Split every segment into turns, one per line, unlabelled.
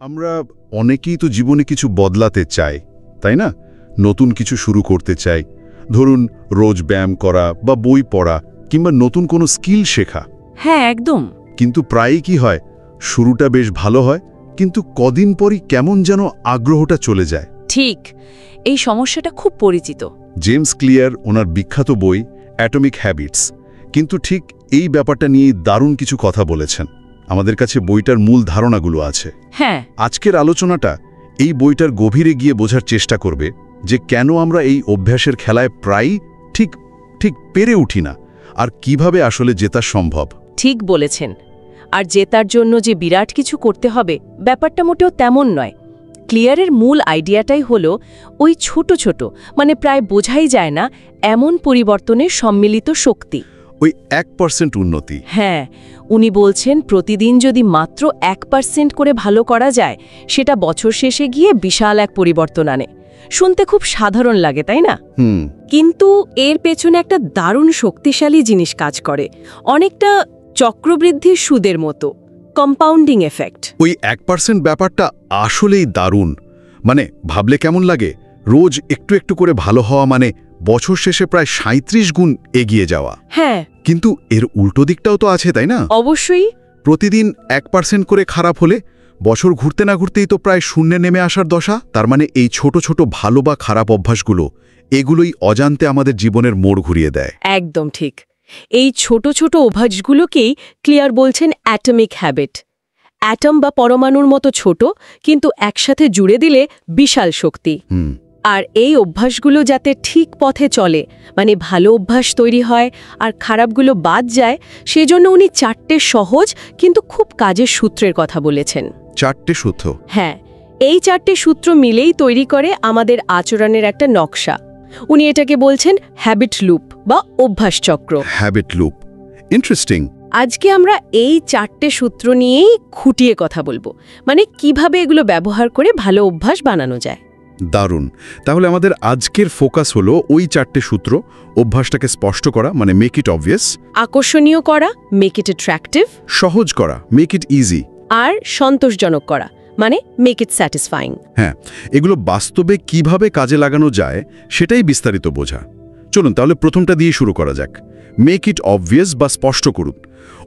আমরা অনেকেই তো জীবনে কিছু বদলাতে চাই, তাই না? নতুন কিছু শুরু করতে চাই, ধরুন রোজ ব্যায়াম করা বা বই পড়া কিংবা নতুন কোনো স্কিল শেখা।
হ্যাঁ, একদম।
কিন্তু প্রায়ই কি হয়, শুরুটা বেশ ভালো হয়, কিন্তু কদিন পরই কেমন যেন আগ্রহটা চলে যায়।
ঠিক, এই সমস্যাটা খুব পরিচিত।
জেমস ক্লিয়ার ওনার বিখ্যাত বই অ্যাটমিক হ্যাবিটস কিন্তু ঠিক এই ব্যাপারটা নিয়েই দারুণ কিছু কথা বলেছেন। আমাদের কাছে বইটার মূল ধারণাগুলো আছে।
হ্যাঁ,
আজকের আলোচনাটা এই বইটার গভীরে গিয়ে বোঝার চেষ্টা করবে যে কেন আমরা এই অভ্যাসের খেলায় প্রায়ই ঠিক ঠিক পেরে উঠি না, আর কিভাবে আসলে জেতা সম্ভব।
ঠিক বলেছেন। আর জেতার জন্য যে বিরাট কিছু করতে হবে, ব্যাপারটা মোটেও তেমন নয়। ক্লিয়ারের মূল আইডিয়াটাই হলো ওই ছোট ছোট, মানে প্রায় বোঝাই যায় না এমন পরিবর্তনের সম্মিলিত শক্তি।
ওই 1% উন্নতি।
হ্যাঁ, উনি বলছেন প্রতিদিন যদি মাত্র 1% করে ভালো করা যায়, সেটা বছর শেষে গিয়ে বিশাল এক পরিবর্তন আনে। শুনতে খুব সাধারণ লাগে, তাই না? কিন্তু এর পেছনে একটা দারুণ শক্তিশালী জিনিস কাজ করে, অনেকটা চক্রবৃদ্ধির সুদের মতো, কম্পাউন্ডিং এফেক্ট।
ওই 1% ব্যাপারটা আসলেই দারুণ। মানে ভাবলে কেমন লাগে, রোজ একটু একটু করে ভালো হওয়া মানে বছর শেষে প্রায় 37 গুণ এগিয়ে যাওয়া।
হ্যাঁ,
কিন্তু এর উল্টো দিকটাও তো আছে, তাই না?
অবশ্যই।
প্রতিদিন 1% করে খারাপ হলে বছর ঘুরতে না ঘুরতেই তো প্রায় শূন্যে নেমে আসার দশা। তার মানে এই ছোট ছোট ভালো বা খারাপ অভ্যাসগুলো, এগুলোই অজান্তে আমাদের জীবনের মোড় ঘুরিয়ে দেয়।
একদম ঠিক। এই ছোট ছোট অভ্যাসগুলোকেই ক্লিয়ার বলছেন অ্যাটমিক হ্যাবিট। অ্যাটম বা পরমাণুর মতো ছোট, কিন্তু একসাথে জুড়ে দিলে বিশাল শক্তি। আর এই অভ্যাসগুলো যাতে ঠিক পথে চলে, মানে ভালো অভ্যাস তৈরি হয় আর খারাপগুলো বাদ যায়, সেজন্য উনি 4টে সহজ কিন্তু খুব কাজের সূত্রের কথা বলেছেন।
4টে সূত্র?
হ্যাঁ, এই 4টে সূত্র মিলেই তৈরি করে আমাদের আচরণের একটা নকশা। উনি এটাকে বলছেন হ্যাবিট লুপ বা অভ্যাস চক্র।
Habit loop, interesting.
আজকে আমরা এই 4টে সূত্র নিয়েই খুঁটিয়ে কথা বলবো, মানে কিভাবে এগুলো ব্যবহার করে ভালো অভ্যাস বানানো যায়।
দারুণ। তাহলে আমাদের আজকের ফোকাস হলো ওই 4টে সূত্র। অভ্যাসটাকে স্পষ্ট করা, মানে মেক ইট অবভিয়াস।
আকর্ষণীয় করা, মেক ইট অ্যাট্রাক্টিভ।
সহজ করা, মেক ইট ইজি।
আর সন্তোষজনক করা, মানে মেক ইট স্যাটিসফাইং।
হ্যাঁ, এগুলো বাস্তবে কিভাবে কাজে লাগানো যায় সেটাই বিস্তারিত বোঝা। চলুন তাহলে প্রথমটা দিয়ে শুরু করা যাক। মেক ইট অবভিয়াস বা স্পষ্ট করুন।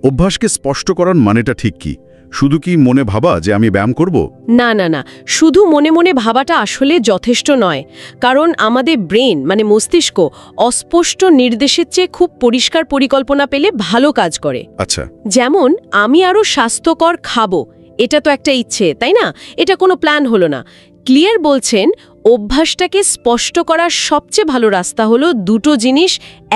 অভ্যাসকে স্পষ্ট করার মানেটা ঠিক কি? শুধু কি মনে ভাবা যে আমি ব্যায়াম করব?
না না না, শুধু মনে মনে ভাবাটা আসলে যথেষ্ট নয়। কারণ আমাদের ব্রেন, মানে মস্তিষ্ক, অস্পষ্ট নির্দেশের চেয়ে খুব পরিষ্কার পরিকল্পনা পেলে ভালো কাজ করে।
আচ্ছা।
যেমন আমি আরও স্বাস্থ্যকর খাবো, এটা তো একটা ইচ্ছে, তাই না? এটা কোনো প্ল্যান হলো না। ক্লিয়ার বলছেন অভ্যাসটাকে স্পষ্ট করার সবচেয়ে ভালো রাস্তা হলো দুটো জিনিস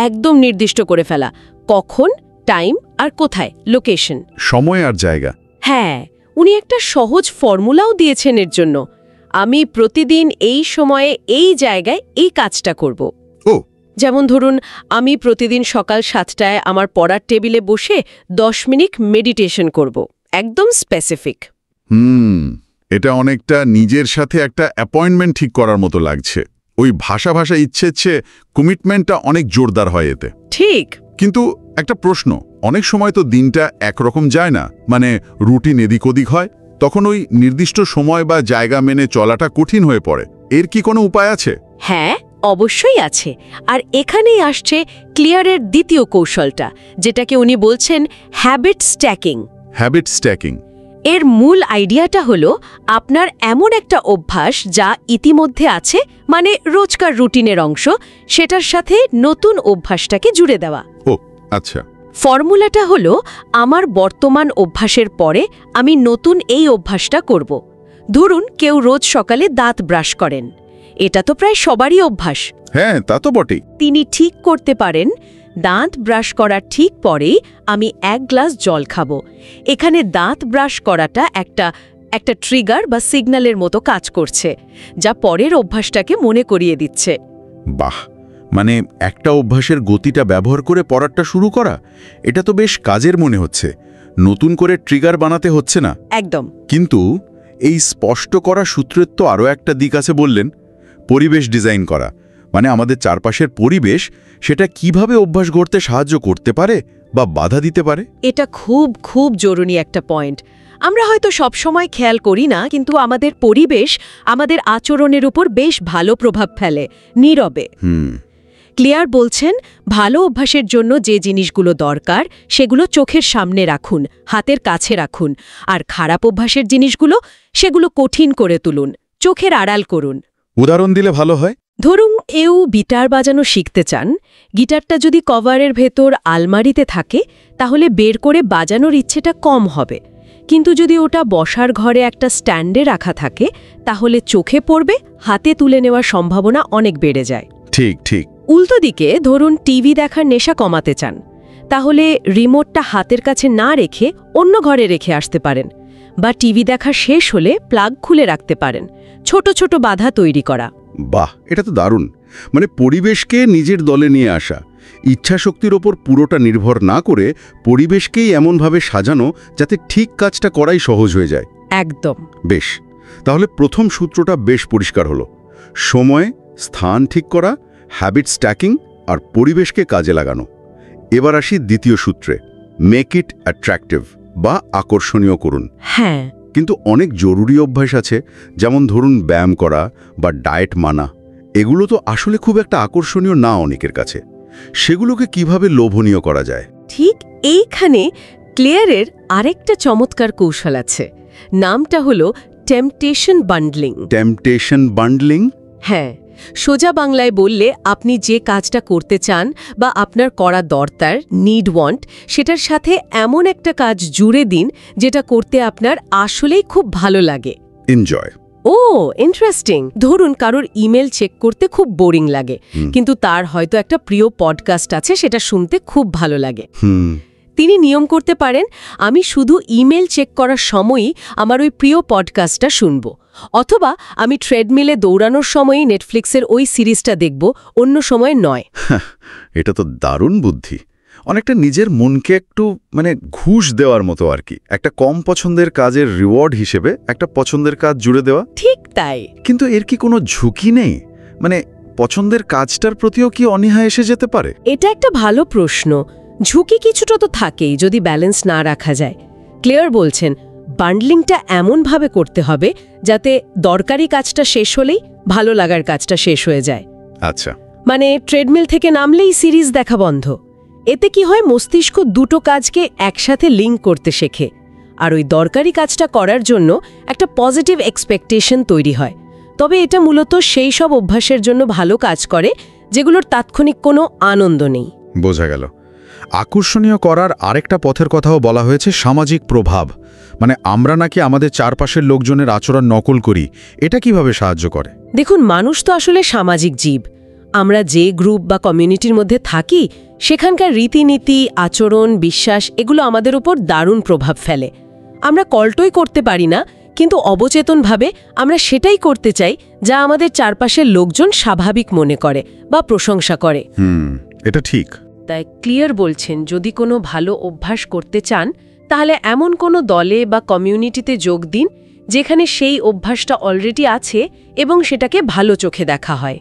একদম নির্দিষ্ট করে ফেলা: কখন, টাইম, আর কোথায়, লোকেশন।
সময় আর জায়গা।
হ্যাঁ, উনি একটা সহজ ফর্মুলাও দিয়েছেন এর জন্য। আমি প্রতিদিন এই সময়ে এই জায়গায় এই কাজটা করব।
ও,
যেমন ধরুন, আমি প্রতিদিন সকাল 7টায় আমার পড়ার টেবিলে বসে 10 মিনিট মেডিটেশন করব। একদম স্পেসিফিক।
এটা অনেকটা নিজের সাথে একটা অ্যাপয়েন্টমেন্ট ঠিক করার মতো লাগছে। ওই ভাষা ইচ্ছে কমিটমেন্টটা অনেক জোরদার হয় এতে।
ঠিক।
কিন্তু একটা প্রশ্ন, অনেক সময় তো দিনটা একরকম যায় না, মানে রুটিন এদিক ওদিক হয়, তখন ওই নির্দিষ্ট সময় বা জায়গা মেনে চলাটা কঠিন হয়ে পড়ে। এর কি কোনো উপায় আছে?
হ্যাঁ, অবশ্যই আছে। আর এখানেই আসছে ক্লিয়ারের দ্বিতীয় কৌশলটা, যেটাকে উনি বলছেন হ্যাবিট স্ট্যাকিং।
Habit stacking.
এর মূল আইডিয়াটা হলো আপনার এমন একটা অভ্যাস যা ইতিমধ্যে আছে, মানে রোজকার রুটিনের অংশ, সেটার সাথে নতুন অভ্যাসটাকে জুড়ে দেওয়া।
ও আচ্ছা।
ফর্মুলাটা হলো আমার বর্তমান অভ্যাসের পরে আমি নতুন এই অভ্যাসটা করব। ধরুন কেউ রোজ সকালে দাঁত ব্রাশ করেন, এটা তো প্রায় সবারই অভ্যাস।
হ্যাঁ, তা তো বটেই।
তিনি ঠিক করতে পারেন দাঁত ব্রাশ করার ঠিক পরেই আমি 1 গ্লাস জল খাবো। এখানে দাঁত ব্রাশ করাটা একটা ট্রিগার বা সিগন্যালের মতো কাজ করছে, যা পরের অভ্যাসটাকে মনে করিয়ে দিচ্ছে।
বাহ, মানে একটা অভ্যাসের গতিটা ব্যবহার করে পড়াটা শুরু করা, এটা তো বেশ কাজের মনে হচ্ছে। নতুন করে ট্রিগার বানাতে হচ্ছে না।
একদম।
কিন্তু এই স্পষ্ট করা সূত্রের তো আরও একটা দিক আছে বললেন, পরিবেশ ডিজাইন করা। মানে আমাদের চারপাশের পরিবেশ, সেটা কিভাবে অভ্যাস গড়তে সাহায্য করতে পারে বা বাধা দিতে পারে।
এটা খুব খুব জরুরি একটা পয়েন্ট। আমরা হয়তো সবসময় খেয়াল করি না, কিন্তু আমাদের পরিবেশ আমাদের আচরণের উপর বেশ ভালো প্রভাব ফেলে, নীরবে। ক্লিয়ার বলছেন, ভালো অভ্যাসের জন্য যে জিনিসগুলো দরকার সেগুলো চোখের সামনে রাখুন, হাতের কাছে রাখুন, আর খারাপ অভ্যাসের জিনিসগুলো সেগুলো কঠিন করে তুলুন, চোখের আড়াল করুন।
উদাহরণ দিলে ভালো হয়।
ধরুন কেউ গিটার বাজানো শিখতে চান, গিটারটা যদি কভারের ভেতর আলমারিতে থাকে তাহলে বের করে বাজানোর ইচ্ছেটা কম হবে, কিন্তু যদি ওটা বসার ঘরে একটা স্ট্যান্ডে রাখা থাকে তাহলে চোখে পড়বে, হাতে তুলে নেওয়ার সম্ভাবনা অনেক বেড়ে যায়।
ঠিক ঠিক।
উল্টো দিকে ধরুন টিভি দেখার নেশা কমাতে চান, তাহলে রিমোটটা হাতের কাছে না রেখে অন্য ঘরে রেখে আসতে পারেন, বা টিভি দেখা শেষ হলে প্লাগ খুলে রাখতে পারেন। ছোট ছোট বাধা তৈরি করা।
বাহ, এটা তো দারুণ। মানে পরিবেশকে নিজের দলে নিয়ে আসা, ইচ্ছাশক্তির ওপর পুরোটা নির্ভর না করে পরিবেশকেই এমনভাবে সাজানো যাতে ঠিক কাজটা করাই সহজ হয়ে যায়।
একদম।
বেশ, তাহলে প্রথম সূত্রটা বেশ পরিষ্কার হলো। সময়, স্থান ঠিক করা, হ্যাবিট স্ট্যাকিং আর পরিবেশকে কাজে লাগানো। এবার আসি দ্বিতীয় সূত্রে, মেক ইট অ্যাট্রাক্টিভ বা আকর্ষণীয় করুন।
হ্যাঁ,
কিন্তু অনেক জরুরি অভ্যাস আছে, যেমন ধরুন ব্যায়াম করা বা ডায়েট মানা। এগুলো তো আসলে খুব একটা আকর্ষণীয় না অনেকের কাছে। সেগুলোকে কিভাবে লোভনীয় করা যায়?
ঠিক এইখানে ক্লিয়ারের আরেকটা চমৎকার কৌশল আছে। নামটা হলো টেম্পটেশন বান্ডলিং।
Temptation bundling?
হ্যাঁ, সোজা বাংলায় বললে আপনি যে কাজটা করতে চান বা আপনার করা দরকার, নিড ওয়ান্ট, সেটার সাথে এমন একটা কাজ জুড়ে দিন যেটা করতে আপনার আসলেই খুব ভালো লাগে।
এনজয়।
ও, ইন্টারেস্টিং। ধরুন কারোর ইমেল চেক করতে খুব বোরিং লাগে, কিন্তু তার হয়তো একটা প্রিয় পডকাস্ট আছে, সেটা শুনতে খুব ভালো লাগে। তিনি নিয়ম করতে পারেন, আমি শুধু ইমেল চেক করার সময়ই আমার ওই প্রিয় পডকাস্টটা শুনব, অথবা আমি ট্রেডমিলে দৌড়ানোর সময়ই নেটফ্লিক্সের ওই সিরিজটা দেখব, অন্য সময় নয়।
এটা তো দারুণ বুদ্ধি। অনেকটা নিজের মনকে একটু ঘুষ দেওয়ার মতো আর কি। একটা কম পছন্দের কাজের রিওয়ার্ড হিসেবে একটা পছন্দের কাজ জুড়ে দেওয়া।
ঠিক তাই।
কিন্তু এর কি কোনো ঝুঁকি নেই? পছন্দের কাজটার প্রতিও কি অনীহা এসে যেতে পারে?
এটা একটা ভালো প্রশ্ন। ঝুঁকি কিছুটা তো থাকেই যদি ব্যালেন্স না রাখা যায়। ক্লিয়ার বলছেন, বান্ডলিংটা এমনভাবে করতে হবে যাতে দরকারি কাজটা শেষ হলেই ভালো লাগার কাজটা শেষ হয়ে যায়।
আচ্ছা,
ট্রেডমিল থেকে নামলেই সিরিজ দেখা বন্ধ। এতে কি হয়, মস্তিষ্ক দুটো কাজকে একসাথে লিঙ্ক করতে শেখে, আর ওই দরকারি কাজটা করার জন্য একটা পজিটিভ এক্সপেকটেশন তৈরি হয়। তবে এটা মূলত সেই সব অভ্যাসের জন্য ভালো কাজ করে যেগুলোর তাৎক্ষণিক কোনো আনন্দ নেই।
বোঝা গেল। আকর্ষণীয় করার আরেকটা পথের কথাও বলা হয়েছে, সামাজিক প্রভাব। আমরা নাকি আমাদের চারপাশের লোকজনের আচরণ নকল করি। এটা কিভাবে সাহায্য করে?
দেখুন, মানুষ তো আসলে সামাজিক জীব। আমরা যে গ্রুপ বা কমিউনিটির মধ্যে থাকি সেখানকার রীতিনীতি, আচরণ, বিশ্বাস এগুলো আমাদের উপর দারুণ প্রভাব ফেলে। আমরা কল্টই করতে পারি না, কিন্তু অবচেতনভাবে আমরা সেটাই করতে চাই যা আমাদের চারপাশের লোকজন স্বাভাবিক মনে করে বা প্রশংসা করে।
এটা ঠিক।
তাই ক্লিয়ার বলছেন, যদি কোনো ভালো অভ্যাস করতে চান তাহলে এমন কোনো দলে বা কমিউনিটিতে যোগ দিন যেখানে সেই অভ্যাসটা অলরেডি আছে এবং সেটাকে ভালো চোখে দেখা হয়।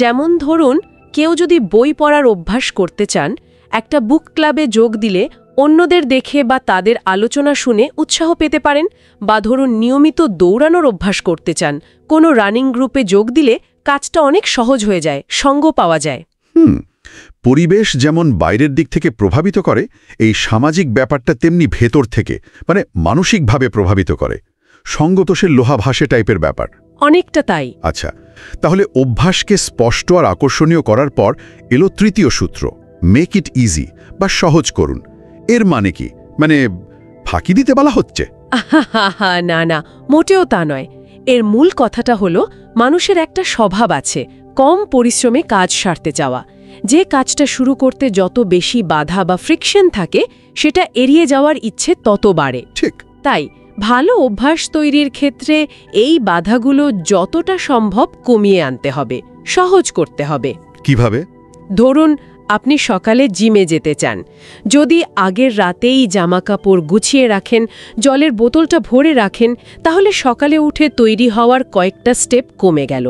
যেমন
ধরুন কেউ যদি বই পড়ার অভ্যাস করতে চান, একটা বুক ক্লাবে যোগ দিলে অন্যদের দেখে বা তাদের আলোচনা শুনে উৎসাহ পেতে পারেন। বা ধরুন নিয়মিত দৌড়ানোর অভ্যাস করতে চান, কোনো রানিং গ্রুপে যোগ দিলে কাজটা অনেক সহজ হয়ে যায়, সঙ্গ পাওয়া যায়।
পরিবেশ যেমন বাইরের দিক থেকে প্রভাবিত করে, এই সামাজিক ব্যাপারটা তেমনি ভেতর থেকে মানসিকভাবে প্রভাবিত করে। সঙ্গতোষের লোহা ভাসে টাইপের ব্যাপার।
অনেকটা তাই।
আচ্ছা, তাহলে অভ্যাসকে স্পষ্ট আর আকর্ষণীয় করার পর এলো তৃতীয় সূত্র, মেক ইট ইজি বা সহজ করুন। এর মানে কি? ফাঁকি দিতে বলা হচ্ছে?
না না, মোটেও তা নয়। এর মূল কথাটা হলো, মানুষের একটা স্বভাব আছে কম পরিশ্রমে কাজ সারতে চাওয়া। যে কাজটা শুরু করতে যত বেশি বাধা বা ফ্রিকশন থাকে সেটা এড়িয়ে যাওয়ার ইচ্ছে তত বাড়ে।
ঠিক
তাই ভালো অভ্যাস তৈরির ক্ষেত্রে এই বাধাগুলো যতটা সম্ভব কমিয়ে আনতে হবে, সহজ করতে হবে।
কিভাবে?
ধরুন আপনি সকালে জিমে যেতে চান, যদি আগের রাতেই জামাকাপড় গুছিয়ে রাখেন, জলের বোতলটা ভরে রাখেন, তাহলে সকালে উঠে তৈরি হওয়ার কয়েকটা স্টেপ কমে গেল,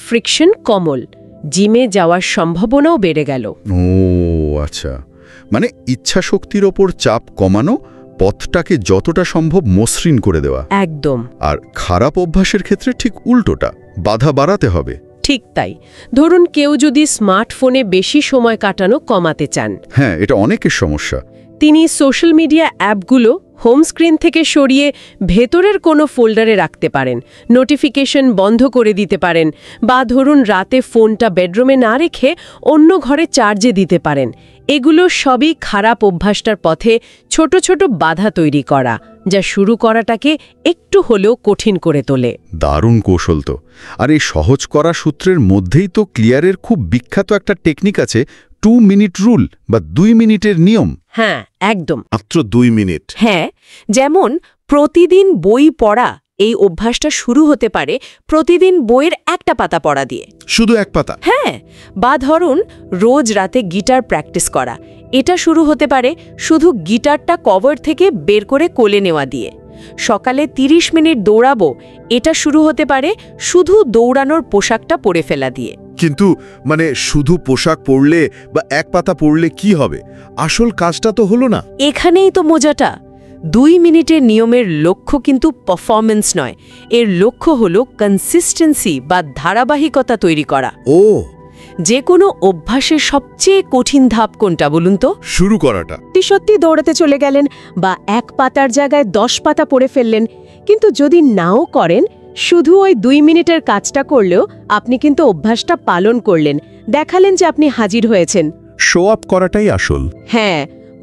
ফ্রিকশন কমল, জিমে যাওয়ার সম্ভাবনাও বেড়ে গেল।
ও আচ্ছা, ইচ্ছা শক্তির ওপর চাপ কমানো, পথটাকে যতটা সম্ভব মসৃণ করে দেওয়া।
একদম।
আর খারাপ অভ্যাসের ক্ষেত্রে ঠিক উল্টোটা, বাধা বাড়াতে হবে।
ঠিক তাই। ধরুন কেউ যদি স্মার্টফোনে বেশি সময় কাটানো কমাতে চান,
হ্যাঁ, এটা অনেকের সমস্যা।
তিনি সোশ্যাল মিডিয়া অ্যাপগুলো হোম স্ক্রিন থেকে সরিয়ে ভেতরের কোনো ফোল্ডারে রাখতে পারেন, নোটিফিকেশন বন্ধ করে দিতে পারেন, বা ধরুন রাতে ফোনটা বেডরুমে না রেখে অন্য ঘরে চার্জে দিতে পারেন। এগুলো সবই খারাপ অভ্যাসটার পথে ছোট ছোট বাধা তৈরি করা, যা শুরু করাটাকে একটু হলেও কঠিন করে তোলে।
দারুণ কৌশল তো। আর এই সহজ করা সূত্রের মধ্যেই তো ক্লিয়ারের খুব বিখ্যাত একটা টেকনিক আছে, 2 মিনিট রুল বা 2 মিনিটের নিয়ম।
হ্যাঁ, একদম।
মাত্র 2 মিনিট।
হ্যাঁ, যেমন প্রতিদিন বই পড়া, এই অভ্যাসটা শুরু হতে পারে প্রতিদিন বইয়ের একটা পাতা পড়া দিয়ে।
শুধু এক পাতা?
হ্যাঁ, বা ধরুন রোজ রাতে গিটার প্র্যাকটিস করা, এটা শুরু হতে পারে শুধু গিটারটা কভার থেকে বের করে কোলে নেওয়া দিয়ে। সকালে 30 মিনিট দৌড়াবো, এটা শুরু হতে পারে শুধু দৌড়ানোর পোশাকটা পরে ফেলা দিয়ে।
কিন্তু শুধু পোশাক পরলে বা এক পাতা পড়লে কি হবে? আসল কাজটা তো হলো না।
এখানেই তো মজাটা। 2 মিনিটের নিয়মের লক্ষ্য কিন্তু পারফরম্যান্স নয়, এর লক্ষ্য হলো কনসিস্টেন্সি বা ধারাবাহিকতা তৈরি করা।
ও,
যে কোনো অভ্যাসের সবচেয়ে কঠিন ধাপ কোনটা বলুন তো?
শুরু করাটা।
সত্যি দৌড়াতে চলে গেলেন বা এক পাতার জায়গায় 10 পাতা পড়ে ফেললেন, কিন্তু যদি নাও করেন, শুধু ওই 2 মিনিটের কাজটা করলেও আপনি কিন্তু অভ্যাসটা পালন করলেন, দেখালেন যে আপনি হাজির হয়েছেন।
শো আপ করাটাই আসল।
হ্যাঁ,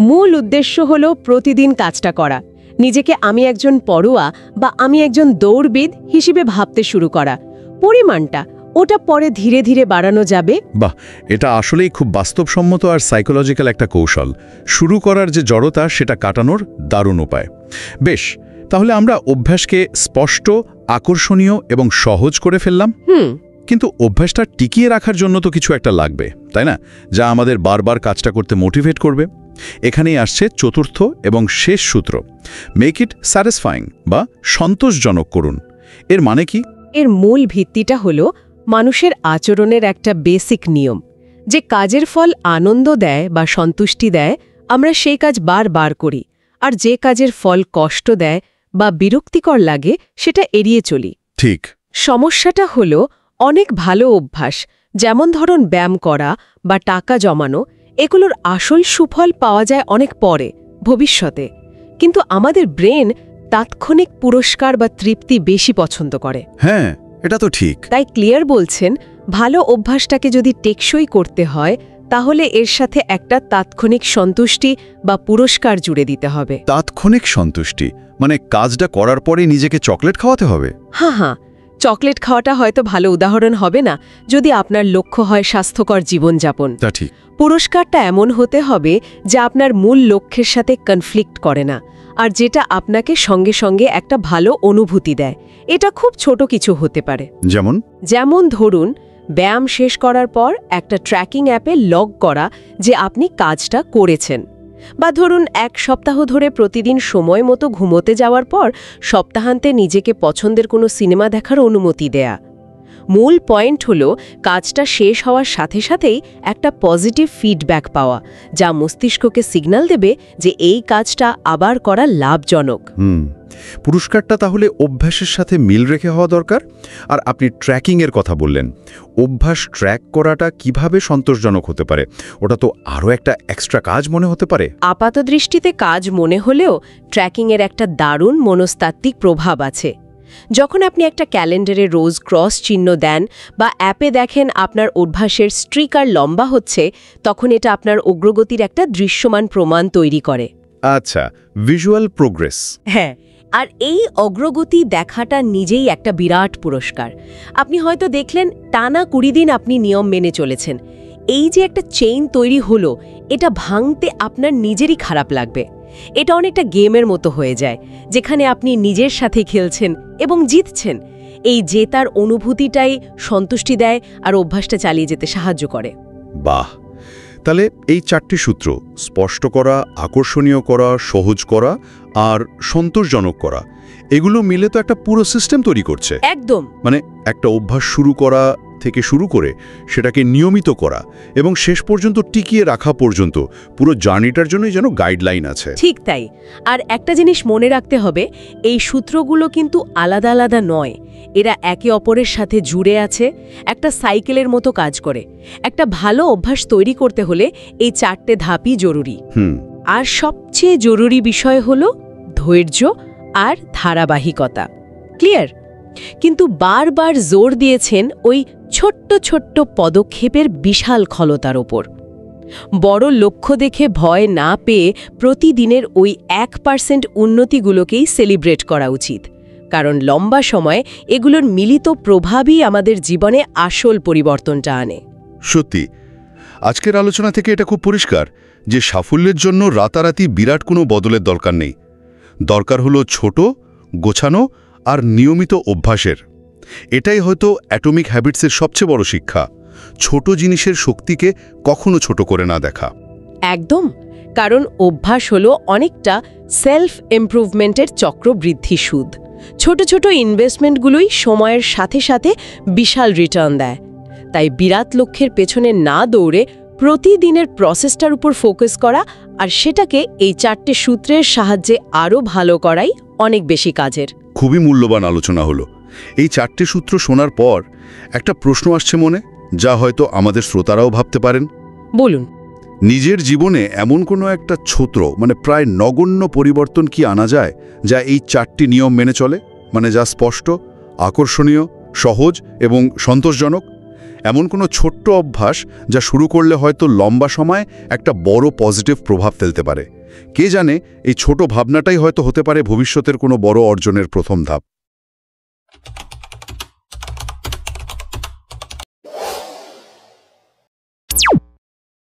মূল উদ্দেশ্য হলো প্রতিদিন কাজটা করা, নিজেকে আমি একজন পড়ুয়া বা আমি একজন দৌড়বিদ হিসেবে ভাবতে শুরু করা। পরিমাণটা ওটা পরে ধীরে ধীরে বাড়ানো যাবে।
বাহ, এটা আসলেই খুব বাস্তবসম্মত আর সাইকোলজিক্যাল একটা কৌশল। শুরু করার যে জড়তা সেটা কাটানোর দারুণ উপায়। বেশ, তাহলে আমরা অভ্যাসকে স্পষ্ট, আকর্ষণীয় এবং সহজ করে ফেললাম। কিন্তু অভ্যাসটা টিকিয়ে রাখার জন্য তো কিছু একটা লাগবে, তাই না? যা আমাদের বারবার কাজটা করতে মোটিভেট করবে। এখানেই আসছে চতুর্থ এবং শেষ সূত্র, মেক ইট স্যাটিসফাইং বা সন্তোষজনক করুন। এর মানে কি?
এর মূল ভিত্তিটা হলো মানুষের আচরণের একটা বেসিক নিয়ম, যে কাজের ফল আনন্দ দেয় বা সন্তুষ্টি দেয়, আমরা সেই কাজ বারবার করি, আর যে কাজের ফল কষ্ট দেয় বা বিরক্তিকর লাগে সেটা এড়িয়ে চলি।
ঠিক।
সমস্যাটা হলো অনেক ভালো অভ্যাস, যেমন ধরুন ব্যায়াম করা বা টাকা জমানো, এগুলোর আসল সুফল পাওয়া যায় অনেক পরে, ভবিষ্যতে। কিন্তু আমাদের ব্রেন তাৎক্ষণিক পুরস্কার বা তৃপ্তি বেশি পছন্দ করে।
হ্যাঁ, এটা তো ঠিক।
তাই ক্লিয়ার বলছেন, ভালো অভ্যাসটাকে যদি টেকসই করতে হয়, তাহলে এর সাথে একটা তাৎক্ষণিক সন্তুষ্টি বা পুরস্কার জুড়ে দিতে হবে।
তাৎক্ষণিক সন্তুষ্টি মানে কাজটা করার পরে নিজেকে চকলেট খাওয়াতে হবে?
হ্যাঁ, চকলেট খাওয়াটা হয়তো ভালো উদাহরণ হবে না, যদি আপনার লক্ষ্য হয় স্বাস্থ্যকর জীবনযাপন।
তা ঠিক।
পুরস্কারটা এমন হতে হবে যা আপনার মূল লক্ষ্যের সাথে কনফ্লিক্ট করে না, আর যেটা আপনাকে সঙ্গে সঙ্গে একটা ভালো অনুভূতি দেয়। এটা খুব ছোট কিছু হতে পারে। যেমন ধরুন ব্যায়াম শেষ করার পর একটা ট্র্যাকিং অ্যাপে লগ করা যে আপনি কাজটা করেছেন, বা ধরুন 1 সপ্তাহ ধরে প্রতিদিন সময় মতো ঘুমোতে যাওয়ার পর সপ্তাহান্তে নিজেকে পছন্দের কোনো সিনেমা দেখার অনুমতি দেয়া। মূল পয়েন্ট হলো কাজটা শেষ হওয়ার সাথে সাথেই একটা পজিটিভ ফিডব্যাক পাওয়া, যা মস্তিষ্ককে সিগন্যাল দেবে যে এই কাজটা আবার করা লাভজনক।
পুরস্কারটা তাহলে অভ্যাসের সাথে মিল রেখে হওয়া দরকার। আর আপনি ট্র্যাকিংয়ের কথা বললেন, অভ্যাস ট্র্যাক করাটা কিভাবে সন্তোষজনক হতে পারে? ওটা তো আরও একটা এক্সট্রা কাজ মনে হতে পারে।
আপাত দৃষ্টিতে কাজ মনে হলেও ট্র্যাকিংয়ের একটা দারুণ মনস্তাত্ত্বিক প্রভাব আছে। যখন আপনি একটা ক্যালেন্ডারে রোজ ক্রস চিহ্ন দেন বা অ্যাপে দেখেন আপনার অভ্যাসের স্ট্রিকার লম্বা হচ্ছে, তখন এটা আপনার অগ্রগতির একটা দৃশ্যমান প্রমাণ তৈরি করে।
আচ্ছা, ভিজুয়াল প্রোগ্রেস।
হ্যাঁ, আর এই অগ্রগতি দেখাটা নিজেই একটা বিরাট পুরস্কার। আপনি হয়তো দেখলেন টানা 20 দিন আপনি নিয়ম মেনে চলেছেন। এই যে একটা চেইন তৈরি হলো, এটা ভাঙতে আপনার নিজেরই খারাপ লাগবে। এটা অনেকটা গেমের মতো হয়ে যায়, যেখানে আপনি নিজের সাথে খেলছেন এবং জিতছেন। এই জেতার অনুভূতিটাই সন্তুষ্টি দেয় আর অভ্যাসটা চালিয়ে যেতে সাহায্য করে।
বাহ, তাহলে এই 4টি সূত্র, স্পষ্ট করা, আকর্ষণীয় করা, সহজ করা আর সন্তোষজনক করা, এগুলো মিলে তো একটা পুরো সিস্টেম তৈরি করছে।
একদম।
একটা অভ্যাস শুরু করা থেকে শুরু করে সেটাকে নিয়মিত করা এবং শেষ পর্যন্ত টিকিয়ে রাখা পর্যন্ত পুরো জার্নিটার জন্যই যেন গাইডলাইন আছে।
ঠিক তাই। আর একটা জিনিস মনে রাখতে হবে, এই সূত্রগুলো কিন্তু আলাদা আলাদা নয়, এরা একে অপরের সাথে জুড়ে আছে, একটা সাইকেলের মতো কাজ করে। একটা ভালো অভ্যাস তৈরি করতে হলে এই 4টে ধাপই জরুরি। আর সবচেয়ে জরুরি বিষয় হলো ধৈর্য আর ধারাবাহিকতা। ক্লিয়ার? কিন্তু বারবার জোর দিয়েছেন ওই ছোট্ট ছোট্ট পদক্ষেপের বিশাল ক্ষমতার ওপর। বড় লক্ষ্য দেখে ভয় না পেয়ে প্রতিদিনের ওই 1% উন্নতিগুলোকেই সেলিব্রেট করা উচিত, কারণ লম্বা সময়ে এগুলোর মিলিত প্রভাবই আমাদের জীবনে আসল পরিবর্তনটা আনে।
সত্যি, আজকের আলোচনা থেকে এটা খুব পরিষ্কার যে সাফল্যের জন্য রাতারাতি বিরাট কোনো বদলের দরকার নেই। দরকার হলো ছোট, গোছানো আর নিয়মিত অভ্যাসের। এটাই হয়তো অ্যাটমিক হ্যাবিটসের সবচেয়ে বড় শিক্ষা, ছোট জিনিসের শক্তিকে কখনো ছোট করে না দেখা।
একদম, কারণ অভ্যাস হলো অনেকটা সেলফ ইমপ্রুভমেন্টের চক্রবৃদ্ধি সুদ। ছোট ছোট ইনভেস্টমেন্টগুলোই সময়ের সাথে সাথে বিশাল রিটার্ন দেয়। তাই বিরাট লক্ষ্যের পেছনে না দৌড়ে প্রতিদিনের প্রসেসটার উপর ফোকাস করা আর সেটাকে এই 4টে সূত্রের সাহায্যে আরও ভালো করাই অনেক বেশি কাজের।
খুবই মূল্যবান আলোচনা হলো। এই 4টে সূত্র শোনার পর একটা প্রশ্ন আসছে মনে, যা হয়তো আমাদের শ্রোতারাও ভাবতে পারেন।
বলুন।
নিজের জীবনে এমন কোনো একটা ছোট, প্রায় নগণ্য পরিবর্তন কি আনা যায় যা এই 4টি নিয়ম মেনে চলে, যা স্পষ্ট, আকর্ষণীয়, সহজ এবং সন্তোষজনক? এমন কোনো ছোট্ট অভ্যাস যা শুরু করলে হয়তো লম্বা সময়ে একটা বড় পজিটিভ প্রভাব ফেলতে পারে। কে জানে, এই ছোট ভাবনাটাই হয়তো হতে পারে ভবিষ্যতের কোনো বড় অর্জনের প্রথম ধাপ।